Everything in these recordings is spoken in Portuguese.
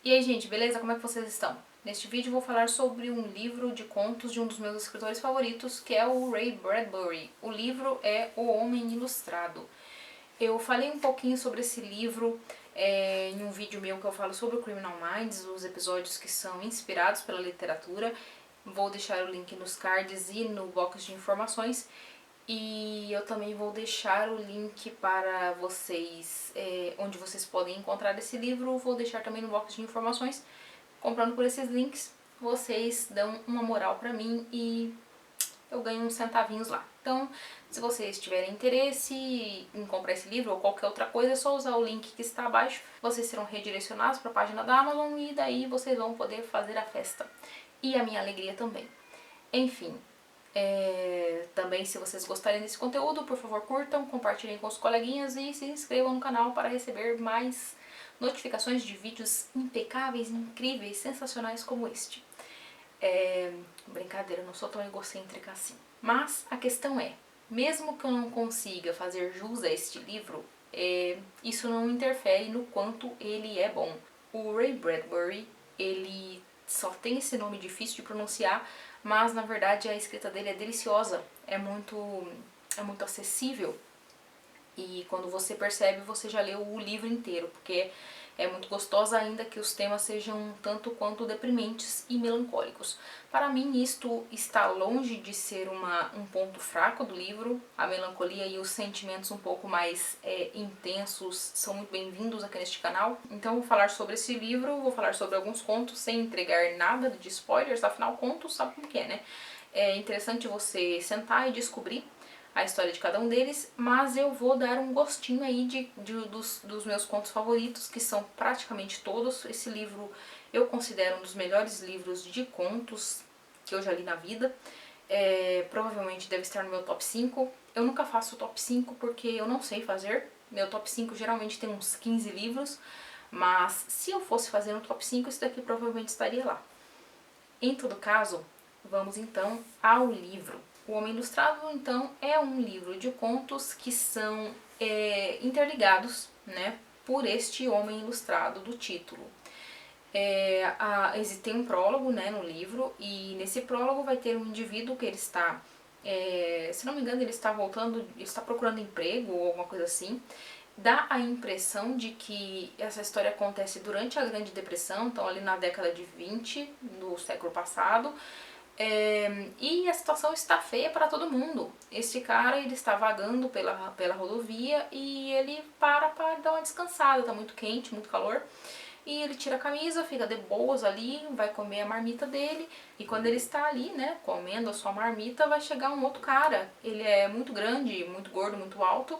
E aí, gente, beleza? Como é que vocês estão? Neste vídeo eu vou falar sobre um livro de contos de um dos meus escritores favoritos, que é o Ray Bradbury. O livro é O Homem Ilustrado. Eu falei um pouquinho sobre esse livro em um vídeo meu que eu falo sobre o Criminal Minds, os episódios que são inspirados pela literatura. Vou deixar o link nos cards e no box de informações. E eu também vou deixar o link para vocês, onde vocês podem encontrar esse livro, vou deixar também no box de informações. Comprando por esses links, vocês dão uma moral pra mim e eu ganho uns centavinhos lá. Então, se vocês tiverem interesse em comprar esse livro ou qualquer outra coisa, é só usar o link que está abaixo. Vocês serão redirecionados para a página da Amazon e daí vocês vão poder fazer a festa. E a minha alegria também. Enfim, também se vocês gostarem desse conteúdo, por favor curtam, compartilhem com os coleguinhas e se inscrevam no canal para receber mais notificações de vídeos impecáveis, incríveis, sensacionais como este. Brincadeira, eu não sou tão egocêntrica assim. Mas a questão é, mesmo que eu não consiga fazer jus a este livro, isso não interfere no quanto ele é bom. O Ray Bradbury, ele só tem esse nome difícil de pronunciar, mas na verdade a escrita dele é deliciosa, é muito acessível. E quando você percebe, você já leu o livro inteiro, porque é muito gostosa ainda que os temas sejam um tanto quanto deprimentes e melancólicos. Para mim isto está longe de ser um ponto fraco do livro, a melancolia e os sentimentos um pouco mais intensos são muito bem-vindos aqui neste canal. Então vou falar sobre esse livro, vou falar sobre alguns contos sem entregar nada de spoilers, afinal contos sabe como que é, né? É interessante você sentar e descobrir a história de cada um deles, mas eu vou dar um gostinho aí dos meus contos favoritos, que são praticamente todos. Esse livro eu considero um dos melhores livros de contos que eu já li na vida. Provavelmente deve estar no meu top 5. Eu nunca faço o top 5 porque eu não sei fazer. Meu top 5 geralmente tem uns 15 livros, mas se eu fosse fazer um top 5, esse daqui provavelmente estaria lá. Em todo caso, vamos então ao livro. O Homem Ilustrado, então, é um livro de contos que são interligados, né, por este Homem Ilustrado do título. Tem um prólogo, né, no livro, e nesse prólogo vai ter um indivíduo que ele está, se não me engano, ele está procurando emprego ou alguma coisa assim. Dá a impressão de que essa história acontece durante a Grande Depressão, então ali na década de 20 do século passado. E a situação está feia para todo mundo. Esse cara, ele está vagando pela rodovia e ele para dar uma descansada, tá muito quente, muito calor. E ele tira a camisa, fica de boas ali, vai comer a marmita dele. E quando ele está ali, né, comendo a sua marmita, vai chegar um outro cara. Ele é muito grande, muito gordo, muito alto.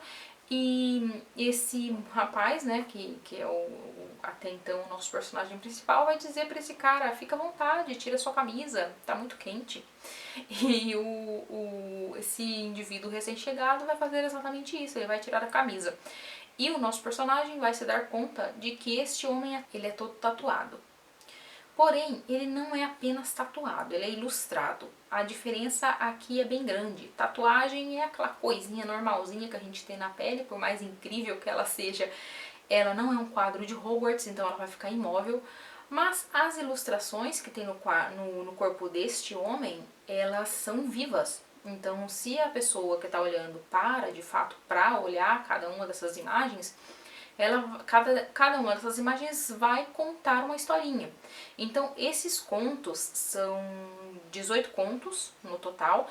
E esse rapaz, né, que é até então o nosso personagem principal, vai dizer pra esse cara, fica à vontade, tira sua camisa, tá muito quente. E esse indivíduo recém-chegado vai fazer exatamente isso, ele vai tirar a camisa. E o nosso personagem vai se dar conta de que este homem, ele é todo tatuado. Porém, ele não é apenas tatuado, ele é ilustrado. A diferença aqui é bem grande. Tatuagem é aquela coisinha normalzinha que a gente tem na pele, por mais incrível que ela seja, ela não é um quadro de Hogwarts, então ela vai ficar imóvel. Mas as ilustrações que tem no corpo deste homem, elas são vivas. Então, se a pessoa que está olhando para, de fato, para olhar cada uma dessas imagens, cada uma dessas imagens vai contar uma historinha. Então, esses contos são 18 contos no total,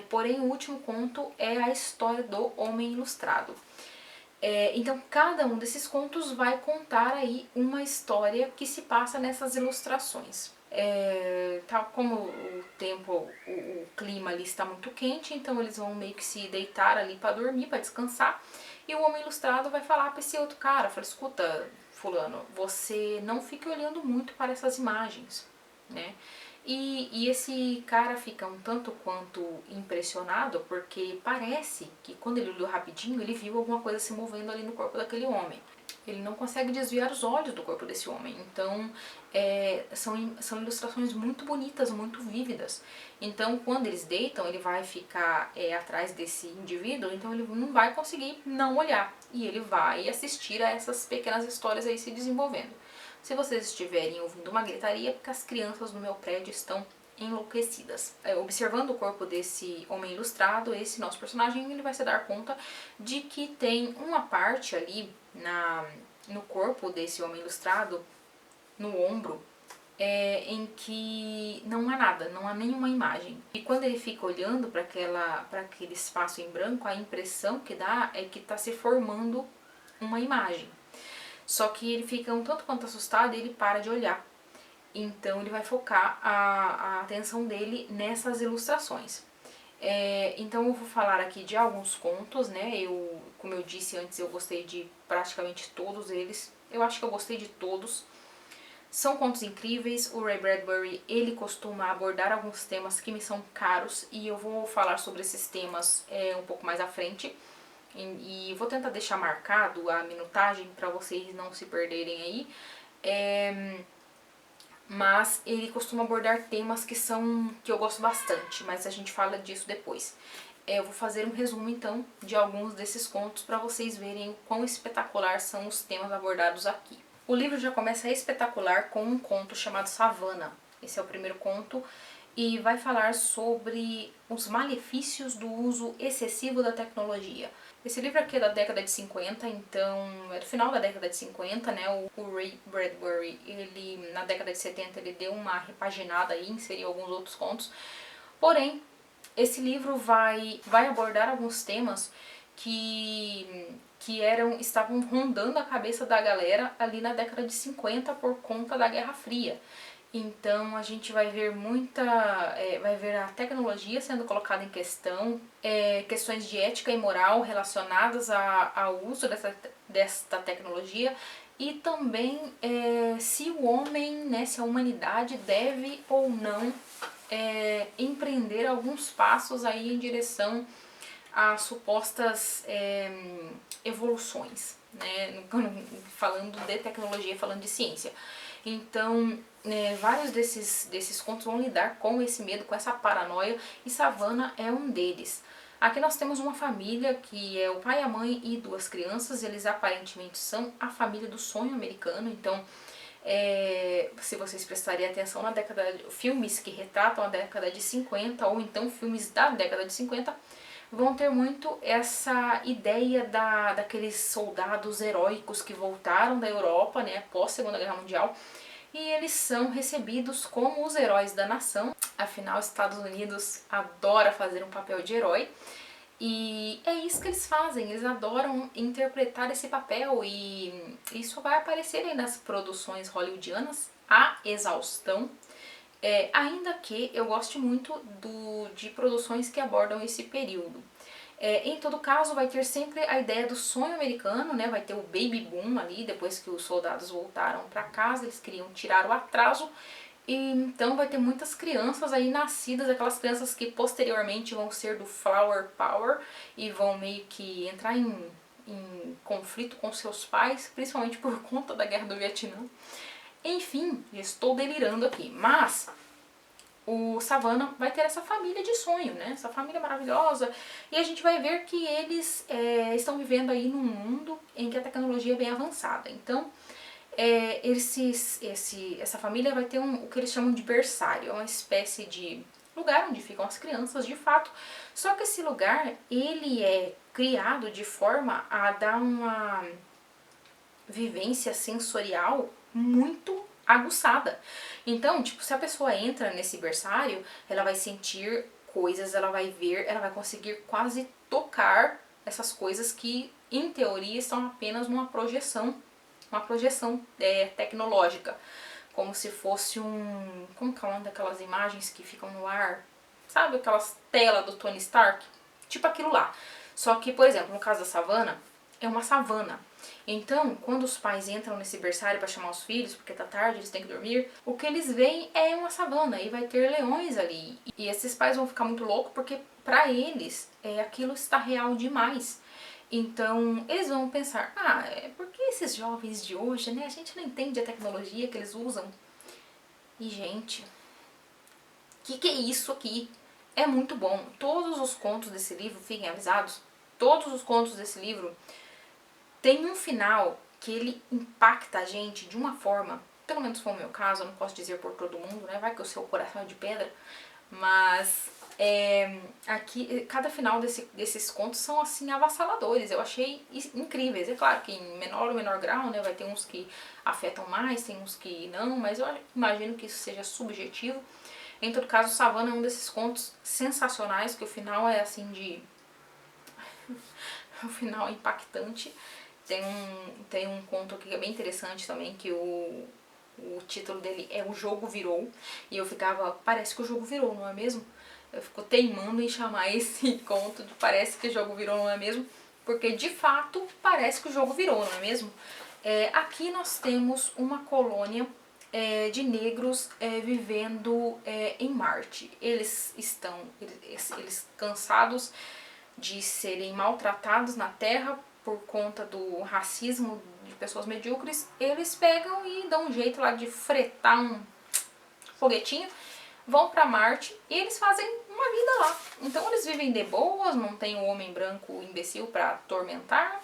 porém o último conto é a história do Homem Ilustrado. Então, cada um desses contos vai contar aí uma história que se passa nessas ilustrações. Tal como o tempo, o clima ali está muito quente, então eles vão meio que se deitar ali para dormir, para descansar. E o Homem Ilustrado vai falar para esse outro cara, fala, escuta, fulano, você não fique olhando muito para essas imagens, né? E esse cara fica um tanto quanto impressionado, porque parece que quando ele olhou rapidinho, ele viu alguma coisa se movendo ali no corpo daquele homem. Ele não consegue desviar os olhos do corpo desse homem. Então, são ilustrações muito bonitas, muito vívidas. Então, quando eles deitam, ele vai ficar atrás desse indivíduo, então ele não vai conseguir não olhar. E ele vai assistir a essas pequenas histórias aí se desenvolvendo. Se vocês estiverem ouvindo uma gritaria, é porque as crianças no meu prédio estão enlouquecidas. Observando o corpo desse homem ilustrado, esse nosso personagem, ele vai se dar conta de que tem uma parte ali no corpo desse homem ilustrado, no ombro, em que não há nada, não há nenhuma imagem. E quando ele fica olhando para aquele espaço em branco, a impressão que dá é que está se formando uma imagem. Só que ele fica um tanto quanto assustado e ele para de olhar. Então ele vai focar a atenção dele nessas ilustrações. Então eu vou falar aqui de alguns contos, né? Como eu disse antes, eu gostei de praticamente todos eles. Eu acho que eu gostei de todos. São contos incríveis. O Ray Bradbury, ele costuma abordar alguns temas que me são caros e eu vou falar sobre esses temas um pouco mais à frente. E vou tentar deixar marcado a minutagem para vocês não se perderem aí. Mas ele costuma abordar temas que eu gosto bastante, mas a gente fala disso depois. Eu vou fazer um resumo então de alguns desses contos para vocês verem quão espetacular são os temas abordados aqui. O livro já começa espetacular com um conto chamado Savannah. Esse é o primeiro conto e vai falar sobre os malefícios do uso excessivo da tecnologia. Esse livro aqui é da década de 50, então é do final da década de 50, né? O Ray Bradbury, ele na década de 70 ele deu uma repaginada aí, inseriu alguns outros contos. Porém, esse livro vai abordar alguns temas que estavam rondando a cabeça da galera ali na década de 50 por conta da Guerra Fria. Então a gente vai ver vai ver a tecnologia sendo colocada em questão, questões de ética e moral relacionadas ao uso desta tecnologia e também se o homem, né, se a humanidade deve ou não empreender alguns passos aí em direção a supostas evoluções, né, falando de tecnologia, falando de ciência. Então, vários desses contos vão lidar com esse medo, com essa paranoia, e Savannah é um deles. Aqui nós temos uma família que é o pai, a mãe e duas crianças. Eles aparentemente são a família do sonho americano. Então, se vocês prestarem atenção na filmes que retratam a década de 50 ou então filmes da década de 50, vão ter muito essa ideia daqueles soldados heróicos que voltaram da Europa, né, após a Segunda Guerra Mundial, e eles são recebidos como os heróis da nação. Afinal, os Estados Unidos adora fazer um papel de herói, e é isso que eles fazem, eles adoram interpretar esse papel, e isso vai aparecer aí nas produções hollywoodianas, a exaustão. Ainda que eu goste muito de produções que abordam esse período. Em todo caso, vai ter sempre a ideia do sonho americano, né? Vai ter o baby boom ali, depois que os soldados voltaram para casa, eles queriam tirar o atraso, e então vai ter muitas crianças aí nascidas, aquelas crianças que posteriormente vão ser do Flower Power e vão meio que entrar em conflito com seus pais, principalmente por conta da Guerra do Vietnã. Enfim, estou delirando aqui, mas o Savannah vai ter essa família de sonho, né? Essa família maravilhosa, e a gente vai ver que eles estão vivendo aí num mundo em que a tecnologia é bem avançada. Então, essa família vai ter o que eles chamam de berçário, é uma espécie de lugar onde ficam as crianças de fato, só que esse lugar, ele é criado de forma a dar uma vivência sensorial muito aguçada. Então, tipo, se a pessoa entra nesse berçário, ela vai sentir coisas, ela vai ver, ela vai conseguir quase tocar essas coisas que, em teoria, estão apenas numa projeção tecnológica, como se fosse como que é o nome daquelas imagens que ficam no ar? Sabe aquelas telas do Tony Stark? Tipo aquilo lá. Só que, por exemplo, no caso da Savannah, é uma savana. Então, quando os pais entram nesse berçário para chamar os filhos, porque tá tarde, eles têm que dormir, o que eles veem é uma savana e vai ter leões ali. E esses pais vão ficar muito loucos porque para eles aquilo está real demais. Então, eles vão pensar, por que esses jovens de hoje, né, a gente não entende a tecnologia que eles usam? E, gente, que é isso aqui? É muito bom. Todos os contos desse livro, fiquem avisados, todos os contos desse livro tem um final que ele impacta a gente de uma forma pelo menos foi o meu caso, eu não posso dizer por todo mundo, né? Vai que o seu coração é de pedra. Mas aqui, cada final desses contos são assim avassaladores. Eu achei incríveis. É claro que em menor ou menor grau, né? Vai ter uns que afetam mais, tem uns que não, mas eu imagino que isso seja subjetivo. Em todo caso, Savana é um desses contos sensacionais, que o final é assim de... o final é impactante. Tem um conto aqui que é bem interessante também, que o título dele é O Jogo Virou. E eu ficava, parece que o jogo virou, não é mesmo? Eu fico teimando em chamar esse conto de parece que o jogo virou, não é mesmo? Porque de fato parece que o jogo virou, não é mesmo? Aqui nós temos uma colônia de negros vivendo em Marte. Eles estão eles cansados de serem maltratados na Terra por conta do racismo de pessoas medíocres. Eles pegam e dão um jeito lá de fretar um foguetinho, vão pra Marte e eles fazem uma vida lá. Então eles vivem de boas, não tem o homem branco imbecil pra atormentar.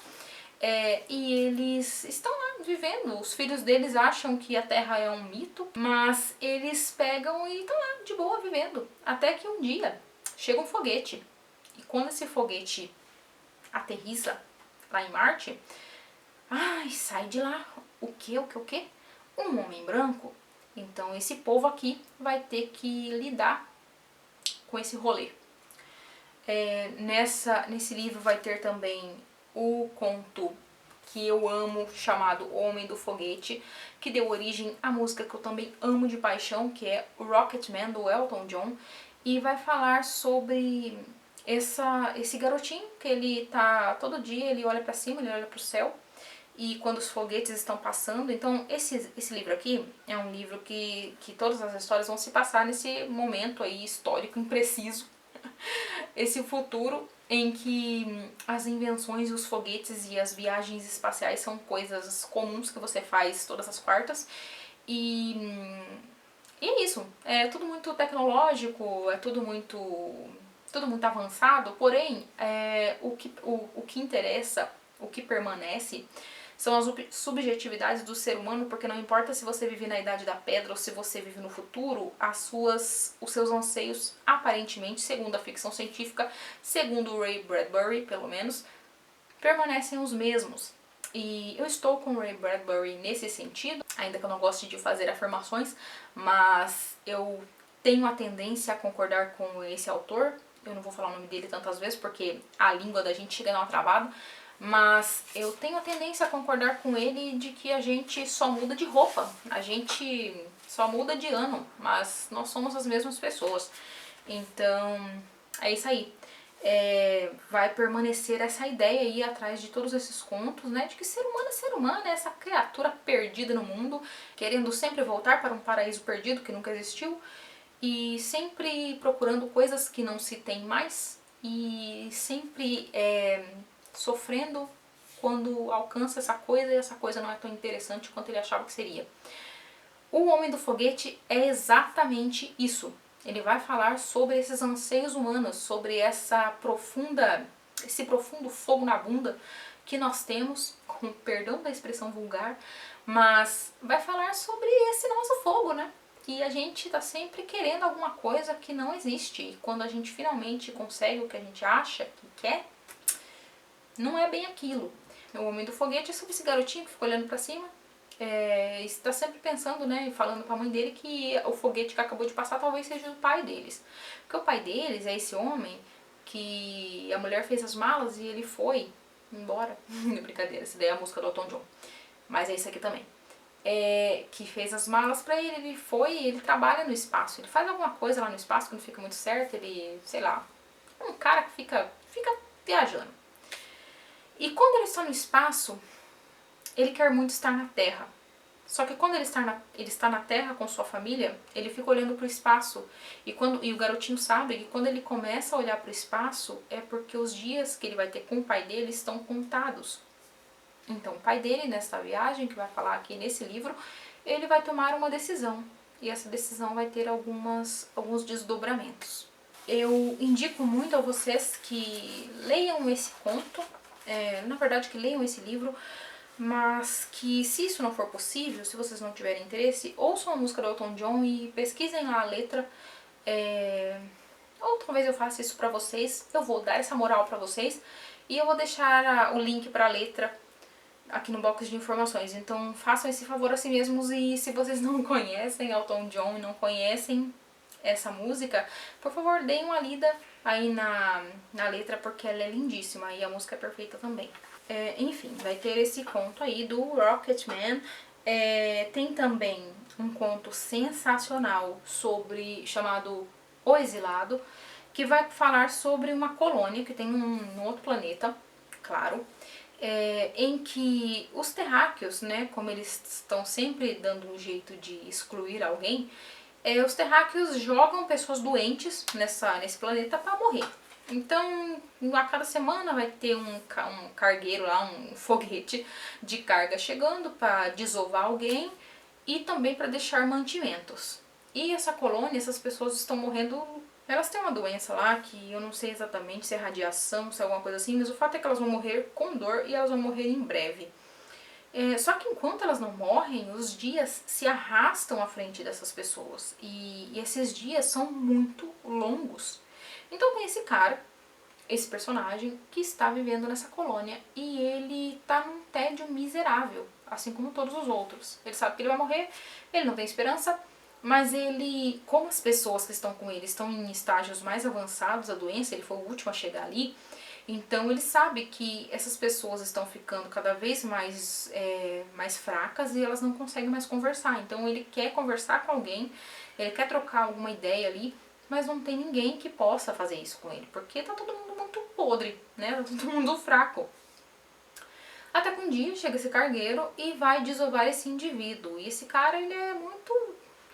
E eles estão lá vivendo. Os filhos deles acham que a Terra é um mito, mas eles pegam e estão lá de boa vivendo. Até que um dia chega um foguete. E quando esse foguete aterrissa lá em Marte, ai, sai de lá. O quê? Um homem branco? Então esse povo aqui vai ter que lidar com esse rolê. Nesse livro vai ter também o conto que eu amo, chamado O Homem do Foguete, que deu origem à música que eu também amo de paixão, que é o Rocketman, do Elton John, e vai falar sobre esse garotinho que ele tá, todo dia ele olha pra cima, ele olha pro céu, e quando os foguetes estão passando. Então esse livro aqui é um livro que todas as histórias vão se passar nesse momento aí histórico impreciso, esse futuro em que as invenções e os foguetes e as viagens espaciais são coisas comuns que você faz todas as quartas. E é isso, é tudo muito tecnológico, é tudo muito avançado, porém o que interessa, o que permanece são as subjetividades do ser humano, porque não importa se você vive na Idade da Pedra ou se você vive no futuro, os seus anseios, aparentemente, segundo a ficção científica, segundo o Ray Bradbury, pelo menos, permanecem os mesmos. E eu estou com o Ray Bradbury nesse sentido, ainda que eu não goste de fazer afirmações, mas eu tenho a tendência a concordar com esse autor. Eu não vou falar o nome dele tantas vezes porque a língua da gente chega a dar uma travada, mas eu tenho a tendência a concordar com ele de que a gente só muda de roupa, a gente só muda de ano, mas nós somos as mesmas pessoas. Então, é isso aí. Vai permanecer essa ideia aí atrás de todos esses contos, né, de que ser humano, é essa criatura perdida no mundo, querendo sempre voltar para um paraíso perdido que nunca existiu, e sempre procurando coisas que não se tem mais, e sempre sofrendo quando alcança essa coisa e essa coisa não é tão interessante quanto ele achava que seria. O Homem do Foguete é exatamente isso. Ele vai falar sobre esses anseios humanos, sobre esse profundo fogo na bunda que nós temos, com perdão da expressão vulgar, mas vai falar sobre esse nosso fogo, né? Que a gente tá sempre querendo alguma coisa que não existe. E quando a gente finalmente consegue o que a gente acha que quer, não é bem aquilo. O Homem do Foguete é sobre esse garotinho que fica olhando pra cima, está sempre pensando, né, falando pra mãe dele que o foguete que acabou de passar talvez seja o pai deles. Porque o pai deles é esse homem que a mulher fez as malas e ele foi embora. Brincadeira, essa daí é a música do Elton John. Mas é isso aqui também. Que fez as malas pra ele foi, ele trabalha no espaço. Ele faz alguma coisa lá no espaço que não fica muito certo, ele, sei lá, um cara que fica viajando. E quando ele está no espaço, ele quer muito estar na Terra. Só que quando ele está na Terra com sua família, ele fica olhando para o espaço. E o garotinho sabe que quando ele começa a olhar para o espaço, é porque os dias que ele vai ter com o pai dele estão contados. Então o pai dele, nessa viagem, que vai falar aqui nesse livro, ele vai tomar uma decisão. E essa decisão vai ter alguns desdobramentos. Eu indico muito a vocês que leiam esse conto, na verdade que leiam esse livro, mas que se isso não for possível, se vocês não tiverem interesse, ouçam a música do Elton John e pesquisem lá a letra. Ou talvez eu faça isso pra vocês, eu vou dar essa moral pra vocês e eu vou deixar o link pra letra aqui no box de informações. Então façam esse favor a si mesmos e se vocês não conhecem Elton John e não conhecem essa música, por favor deem uma lida aí na letra porque ela é lindíssima e a música é perfeita também. Enfim, vai ter esse conto aí do Rocketman. Tem também um conto sensacional chamado O Exilado, que vai falar sobre uma colônia que tem num outro planeta, claro, em que os terráqueos, né, como eles estão sempre dando um jeito de excluir alguém, os terráqueos jogam pessoas doentes nesse planeta para morrer. Então, a cada semana vai ter um cargueiro lá, um foguete de carga chegando para desovar alguém e também para deixar mantimentos. E essa colônia, essas pessoas estão morrendo, elas têm uma doença lá que eu não sei exatamente se é radiação, se é alguma coisa assim, mas o fato é que elas vão morrer com dor e elas vão morrer em breve. Só que enquanto elas não morrem, os dias se arrastam à frente dessas pessoas. E esses dias são muito longos. Então tem esse cara, esse personagem, que está vivendo nessa colônia. E ele tá num tédio miserável, assim como todos os outros. Ele sabe que ele vai morrer, ele não tem esperança, mas ele, como as pessoas que estão com ele estão em estágios mais avançados da doença, ele foi o último a chegar ali, então ele sabe que essas pessoas estão ficando cada vez mais fracas e elas não conseguem mais conversar. Então ele quer conversar com alguém, ele quer trocar alguma ideia ali, mas não tem ninguém que possa fazer isso com ele, porque tá todo mundo muito podre, né? Tá todo mundo fraco. Até que um dia chega esse cargueiro e vai desovar esse indivíduo. E esse cara, ele é muito...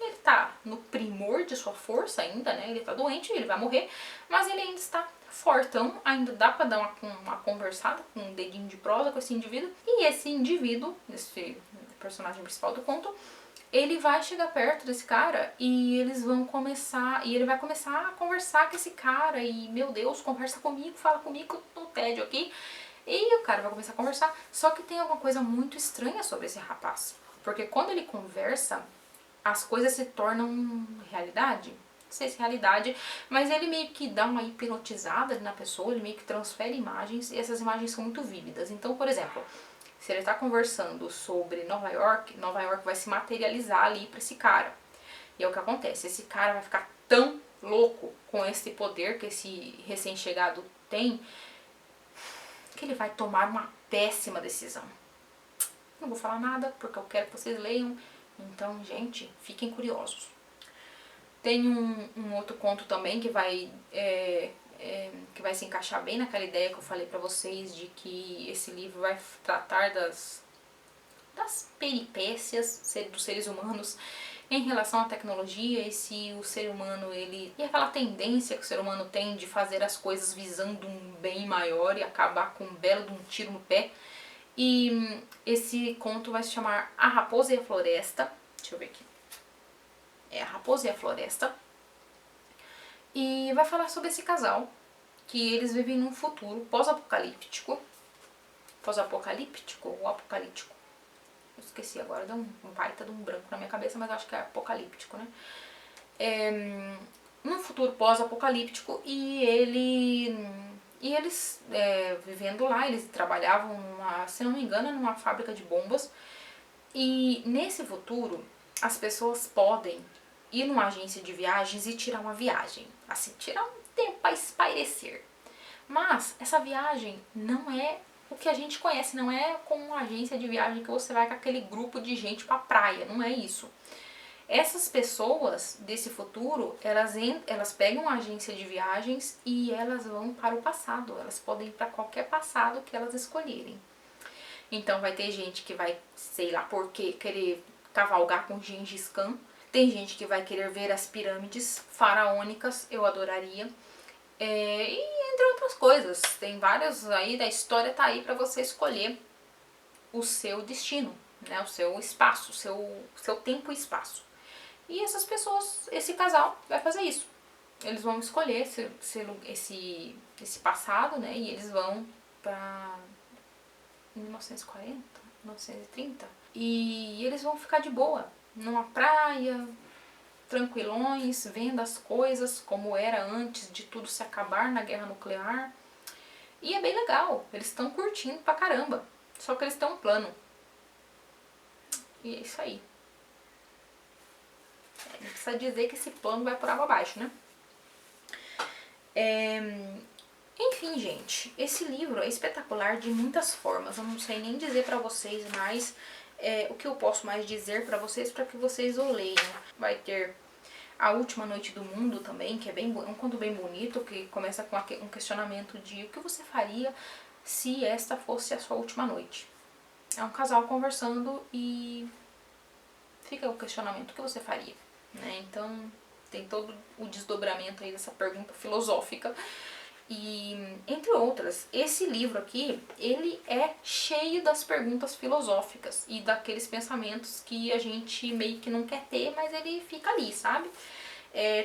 Ele tá no primor de sua força ainda, né? Ele tá doente, ele vai morrer, mas ele ainda está fortão, ainda dá pra dar uma conversada, com um dedinho de prosa com esse indivíduo. E esse indivíduo, esse personagem principal do conto, ele vai chegar perto desse cara e ele vai começar a conversar com esse cara e, meu Deus, conversa comigo, fala comigo no tédio aqui. E o cara vai começar a conversar, só que tem alguma coisa muito estranha sobre esse rapaz. Porque quando ele conversa, as coisas se tornam realidade. Não sei se é realidade, mas ele meio que dá uma hipnotizada na pessoa, ele meio que transfere imagens, e essas imagens são muito vívidas. Então, por exemplo, se ele está conversando sobre Nova York vai se materializar ali para esse cara. E é o que acontece, esse cara vai ficar tão louco com esse poder que esse recém-chegado tem, que ele vai tomar uma péssima decisão. Não vou falar nada, porque eu quero que vocês leiam. Então, gente, fiquem curiosos. Tem um outro conto também que vai se encaixar bem naquela ideia que eu falei pra vocês de que esse livro vai tratar das peripécias dos seres humanos em relação à tecnologia e se o ser humano, e aquela tendência que o ser humano tem de fazer as coisas visando um bem maior e acabar com um belo de um tiro no pé. E esse conto vai se chamar A Raposa e a Floresta. Deixa eu ver aqui. A Raposa e a Floresta. E vai falar sobre esse casal, que eles vivem num futuro pós-apocalíptico. Pós-apocalíptico ou apocalíptico? Eu esqueci agora, deu um baita de um branco na minha cabeça, mas acho que é apocalíptico, né? Num futuro pós-apocalíptico e eles vivendo lá, eles trabalhavam se não me engano, numa fábrica de bombas. E nesse futuro, as pessoas podem ir numa agência de viagens e tirar uma viagem. Assim, tirar um tempo para espairecer. Mas essa viagem não é o que a gente conhece, não é como uma agência de viagem que você vai com aquele grupo de gente pra praia, não é isso. Essas pessoas desse futuro, elas pegam uma agência de viagens e elas vão para o passado. Elas podem ir para qualquer passado que elas escolherem. Então vai ter gente que vai, sei lá por quê, querer cavalgar com Gengis Khan. Tem gente que vai querer ver as pirâmides faraônicas, eu adoraria. E entre outras coisas, tem várias aí, da história tá aí para você escolher o seu destino, né? O seu espaço, o seu tempo e espaço. E essas pessoas, esse casal vai fazer isso. Eles vão escolher esse passado, né? E eles vão pra 1940? 1930. E eles vão ficar de boa, numa praia, tranquilões, vendo as coisas como era antes de tudo se acabar na guerra nuclear. E é bem legal, eles estão curtindo pra caramba. Só que eles têm um plano. E é isso aí. Não precisa dizer que esse plano vai por água abaixo, né? Enfim, gente, esse livro é espetacular de muitas formas. Eu não sei nem dizer pra vocês mais o que eu posso mais dizer pra vocês para que vocês o leiam. Vai ter A Última Noite do Mundo também, que é um conto bem bonito, que começa com um questionamento de o que você faria se esta fosse a sua última noite. É um casal conversando e fica o questionamento, o que você faria? Né? Então tem todo o desdobramento aí dessa pergunta filosófica. E, entre outras, esse livro aqui, ele é cheio das perguntas filosóficas e daqueles pensamentos que a gente meio que não quer ter, mas ele fica ali, sabe?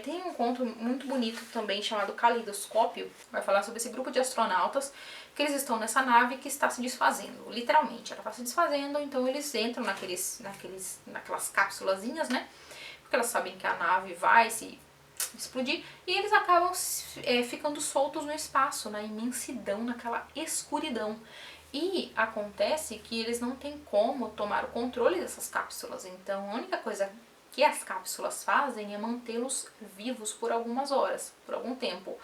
Tem um conto muito bonito também chamado Caleidoscópio, vai falar sobre esse grupo de astronautas que eles estão nessa nave que está se desfazendo, literalmente, ela está se desfazendo, então eles entram naquelas cápsulazinhas, né? Porque elas sabem que a nave vai se explodir, e eles acabam ficando soltos no espaço, na imensidão, naquela escuridão. E acontece que eles não têm como tomar o controle dessas cápsulas, então a única coisa que as cápsulas fazem é mantê-los vivos por algumas horas, por algum tempo.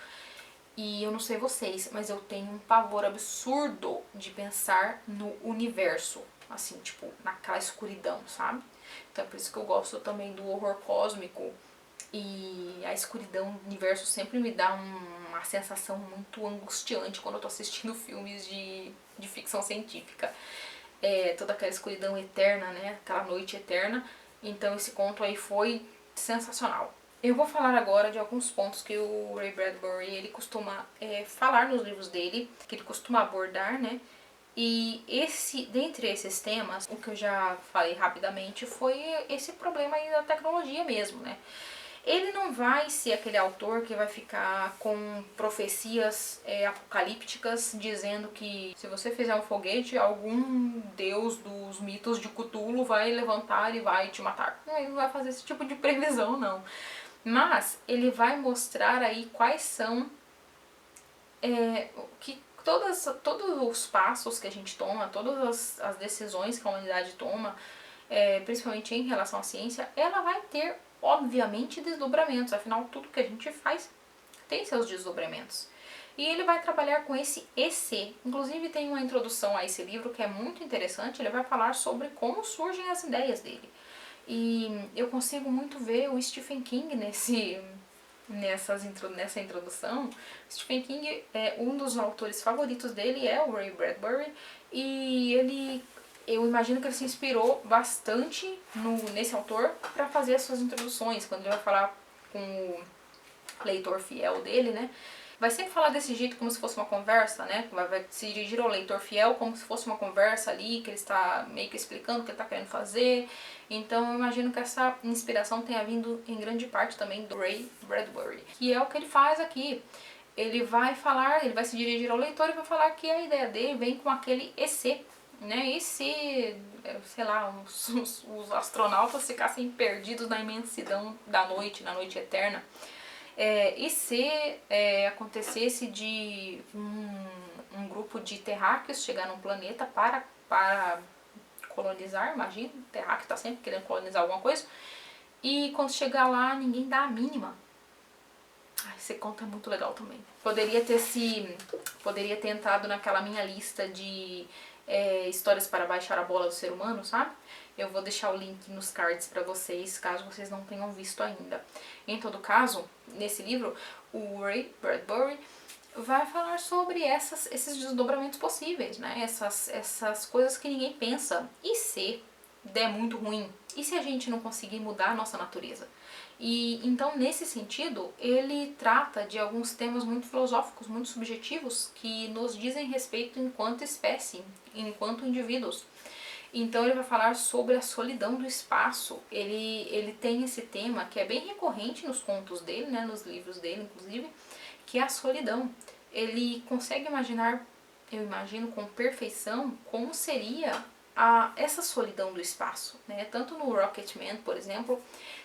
E eu não sei vocês, mas eu tenho um pavor absurdo de pensar no universo, assim, tipo, naquela escuridão, sabe? Então é por isso que eu gosto também do horror cósmico. E a escuridão do universo sempre me dá uma sensação muito angustiante quando eu tô assistindo filmes de ficção científica. Toda aquela escuridão eterna, né? Aquela noite eterna. Então esse conto aí foi sensacional. Eu vou falar agora de alguns pontos que o Ray Bradbury ele costuma falar nos livros dele, que ele costuma abordar, né? E dentre esses temas, o que eu já falei rapidamente foi esse problema aí da tecnologia mesmo, né? Ele não vai ser aquele autor que vai ficar com profecias apocalípticas dizendo que se você fizer um foguete, algum deus dos mitos de Cthulhu vai levantar e vai te matar. Ele não vai fazer esse tipo de previsão, não. Mas ele vai mostrar aí quais são todos os passos que a gente toma, todas as decisões que a humanidade toma, principalmente em relação à ciência, ela vai ter, obviamente, desdobramentos. Afinal, tudo que a gente faz tem seus desdobramentos. E ele vai trabalhar com esse EC. Inclusive tem uma introdução a esse livro que é muito interessante. Ele vai falar sobre como surgem as ideias dele. E eu consigo muito ver o Stephen King nessa introdução. Stephen King um dos autores favoritos dele é o Ray Bradbury. E eu imagino que ele se inspirou bastante nesse autor para fazer as suas introduções, quando ele vai falar com o leitor fiel dele, né? Vai sempre falar desse jeito como se fosse uma conversa, né? Vai se dirigir ao leitor fiel como se fosse uma conversa ali, que ele está meio que explicando o que ele está querendo fazer. Então eu imagino que essa inspiração tenha vindo em grande parte também do Ray Bradbury, que é o que ele faz aqui. Ele vai se dirigir ao leitor e vai falar que a ideia dele vem com aquele EC, né? E se, sei lá, os astronautas ficassem perdidos na imensidão da noite, na noite eterna? E se acontecesse de um grupo de terráqueos chegar num planeta para colonizar, imagina, o terráqueo está sempre querendo colonizar alguma coisa, e quando chegar lá ninguém dá a mínima. Esse conto é muito legal também. Poderia ter entrado naquela minha lista de histórias para baixar a bola do ser humano, sabe? Eu vou deixar o link nos cards para vocês, caso vocês não tenham visto ainda. Em todo caso, nesse livro, o Ray Bradbury vai falar sobre esses desdobramentos possíveis, né? Essas coisas que ninguém pensa. E se der muito ruim? E se a gente não conseguir mudar a nossa natureza? E então, nesse sentido, ele trata de alguns temas muito filosóficos, muito subjetivos, que nos dizem respeito enquanto espécie, enquanto indivíduos. Então ele vai falar sobre a solidão do espaço. Ele tem esse tema que é bem recorrente nos contos dele, né, nos livros dele, inclusive, que é a solidão. Ele consegue imaginar, eu imagino com perfeição, como seria essa solidão do espaço, né? Tanto no Rocketman, por exemplo,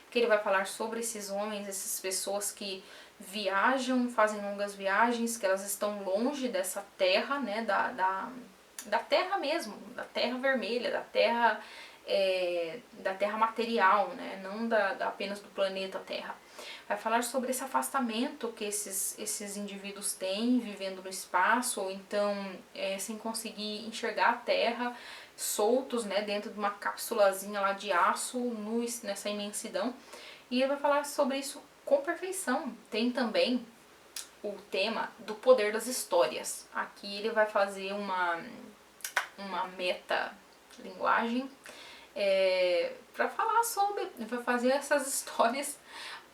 que ele vai falar sobre esses homens, essas pessoas que viajam, fazem longas viagens, que elas estão longe dessa terra, né? Da terra mesmo, da terra vermelha, da terra material, né? Não apenas do planeta Terra. Vai falar sobre esse afastamento que esses indivíduos têm vivendo no espaço, ou então sem conseguir enxergar a Terra, soltos, né, dentro de uma cápsulazinha lá de aço nessa imensidão. E ele vai falar sobre isso com perfeição. Tem também o tema do poder das histórias. Aqui ele vai fazer uma meta-linguagem para falar sobre, vai fazer essas histórias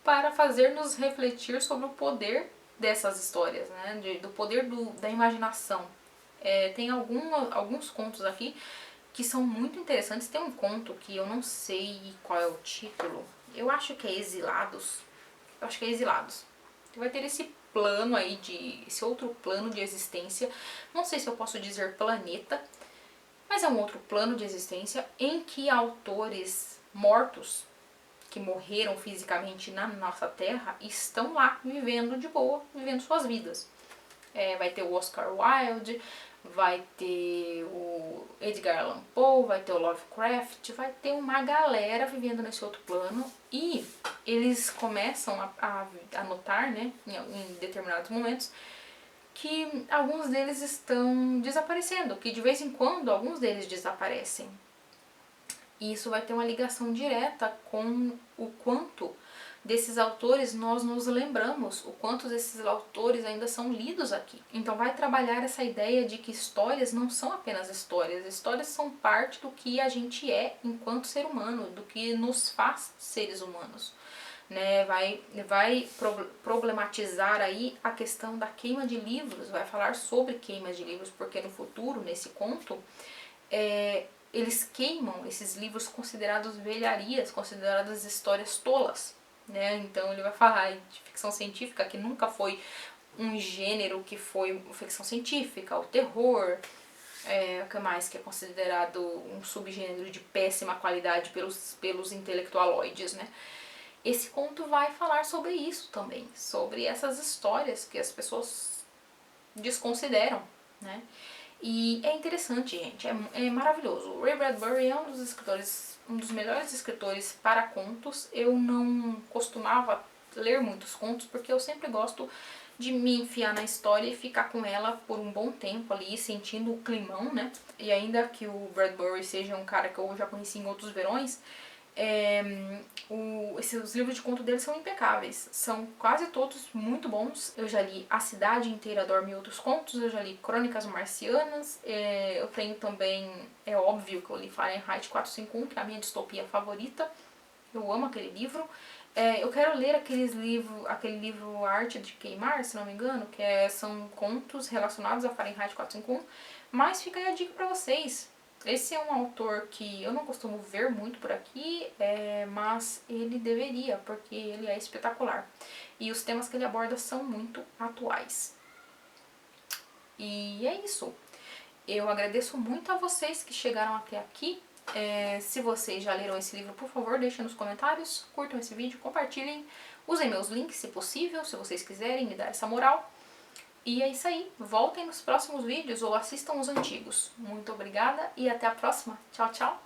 para fazer-nos refletir sobre o poder dessas histórias, né? Do poder da imaginação. Tem alguns contos aqui que são muito interessantes. Tem um conto que eu não sei qual é o título, eu acho que é Exilados. Eu acho que é Exilados. Vai ter esse plano aí, esse outro plano de existência. Não sei se eu posso dizer planeta, mas é um outro plano de existência em que autores mortos, que morreram fisicamente na nossa terra, estão lá vivendo de boa, vivendo suas vidas. Vai ter o Oscar Wilde, vai ter o Edgar Allan Poe, vai ter o Lovecraft, vai ter uma galera vivendo nesse outro plano, e eles começam a notar, né, em determinados momentos, que alguns deles estão desaparecendo, que de vez em quando alguns deles desaparecem. E isso vai ter uma ligação direta com o quanto desses autores nós nos lembramos, o quanto desses autores ainda são lidos aqui. Então vai trabalhar essa ideia de que histórias não são apenas histórias, histórias são parte do que a gente é enquanto ser humano, do que nos faz seres humanos. Né, vai problematizar aí a questão da queima de livros, vai falar sobre queimas de livros, porque no futuro, nesse conto, eles queimam esses livros considerados velharias, consideradas histórias tolas, né? Então ele vai falar de ficção científica, que nunca foi um gênero que foi ficção científica, o terror, o que mais que é considerado um subgênero de péssima qualidade pelos intelectualoides, né? Esse conto vai falar sobre isso também, sobre essas histórias que as pessoas desconsideram, né? E é interessante, gente, é maravilhoso. O Ray Bradbury é um dos melhores escritores para contos. Eu não costumava ler muitos contos, porque eu sempre gosto de me enfiar na história e ficar com ela por um bom tempo ali, sentindo o climão, né? E ainda que o Bradbury seja um cara que eu já conheci em outros verões, os livros de conto dele são impecáveis, são quase todos muito bons. Eu já li A Cidade Inteira Dorme e Outros Contos, eu já li Crônicas Marcianas, eu tenho também, é óbvio que eu li Fahrenheit 451, que é a minha distopia favorita, eu amo aquele livro. Eu quero ler aquele livro Arte de Queimar, se não me engano, que são contos relacionados a Fahrenheit 451, mas fica aí a dica pra vocês. Esse é um autor que eu não costumo ver muito por aqui, mas ele deveria, porque ele é espetacular. E os temas que ele aborda são muito atuais. E é isso. Eu agradeço muito a vocês que chegaram até aqui. Se vocês já leram esse livro, por favor, deixem nos comentários, curtam esse vídeo, compartilhem, usem meus links se possível, se vocês quiserem me dar essa moral. E é isso aí, voltem nos próximos vídeos ou assistam os antigos. Muito obrigada e até a próxima. Tchau, tchau!